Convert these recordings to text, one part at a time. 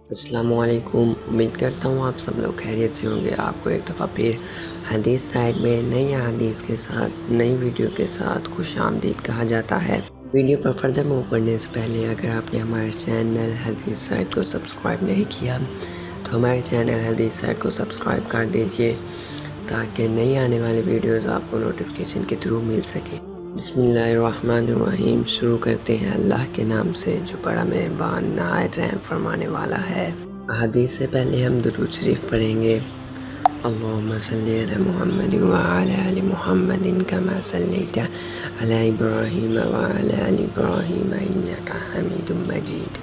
السلام علیکم، امید کرتا ہوں آپ سب لوگ خیریت سے ہوں گے۔ آپ کو ایک دفعہ پھر حدیث سائٹ میں نئی حدیث کے ساتھ نئی ویڈیو کے ساتھ خوش آمدید کہا جاتا ہے۔ ویڈیو پر فردر موو کرنے سے پہلے اگر آپ نے ہمارے چینل حدیث سائٹ کو سبسکرائب نہیں کیا تو ہمارے چینل حدیث سائٹ کو سبسکرائب کر دیجئے تاکہ نئی آنے والی ویڈیوز آپ کو نوٹیفیکیشن کے تھرو مل سکے۔ بسم اللہ الرحمن الرحیم۔ شروع کرتے ہیں اللہ کے نام سے جو بڑا مہربان نہایت رحم فرمانے والا ہے۔ حدیث سے پہلے ہم درود شریف پڑھیں گے۔ اللہم صلی علی محمد وعلی آل محمد کما صلیت علی ابراہیم وعلی آل ابراہیم انکا حمید مجید۔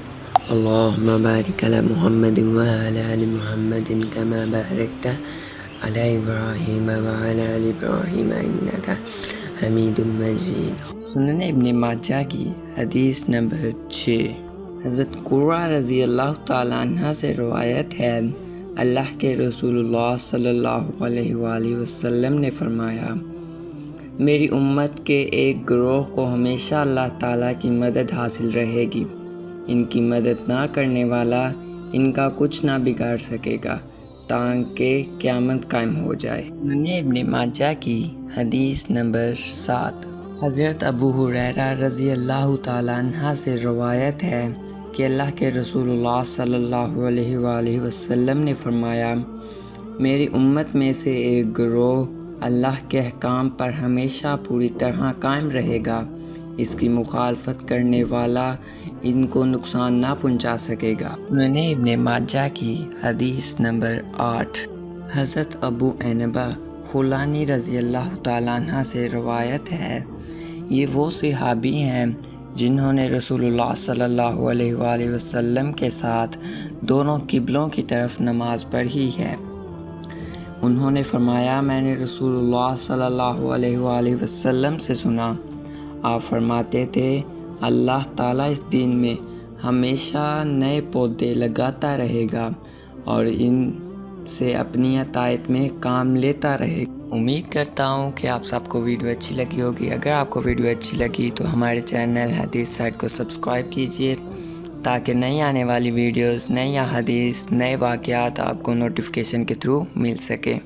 اللہم بارک علی محمد وعلی آل محمد کما بارکت علی ابراہیم وعلی آل ابراہیم انکا حمید مجید۔ سنن ابن ماجہ کی حدیث نمبر 6۔ حضرت قرہ رضی اللہ تعالیٰ عنہ سے روایت ہے، اللہ کے رسول اللہ صلی اللہ علیہ وآلہ وسلم نے فرمایا، میری امت کے ایک گروہ کو ہمیشہ اللہ تعالیٰ کی مدد حاصل رہے گی، ان کی مدد نہ کرنے والا ان کا کچھ نہ بگاڑ سکے گا تاکہ قیامت قائم ہو جائے۔ سنن ابن ماجہ کی حدیث نمبر 7۔ حضرت ابو ہریرہ رضی اللہ تعالیٰ عنہ سے روایت ہے کہ اللہ کے رسول اللہ صلی اللہ علیہ وآلہ وسلم نے فرمایا، میری امت میں سے ایک گروہ اللہ کے احکام پر ہمیشہ پوری طرح قائم رہے گا، اس کی مخالفت کرنے والا ان کو نقصان نہ پہنچا سکے گا۔ سنن ابن ماجہ کی حدیث نمبر 8۔ حضرت ابو عنبہ خولانی رضی اللہ تعالیٰ عنہ سے روایت ہے، یہ وہ صحابی ہیں جنہوں نے رسول اللہ صلی اللہ علیہ وآلہ وسلم کے ساتھ دونوں قبلوں کی طرف نماز پڑھی ہے۔ انہوں نے فرمایا، میں نے رسول اللہ صلی اللہ علیہ وآلہ وسلم سے سنا، آپ فرماتے تھے، اللہ تعالیٰ اس دین میں ہمیشہ نئے پودے لگاتا رہے گا اور ان سے اپنی اطاعت میں کام لیتا رہے گا۔ امید کرتا ہوں کہ آپ سب کو ویڈیو اچھی لگی ہوگی۔ اگر آپ کو ویڈیو اچھی لگی تو ہمارے چینل حدیث سائٹ کو سبسکرائب کیجئے تاکہ نئی آنے والی ویڈیوز، نئی حدیث، نئے واقعات آپ کو نوٹیفیکیشن کے تھرو مل سکے۔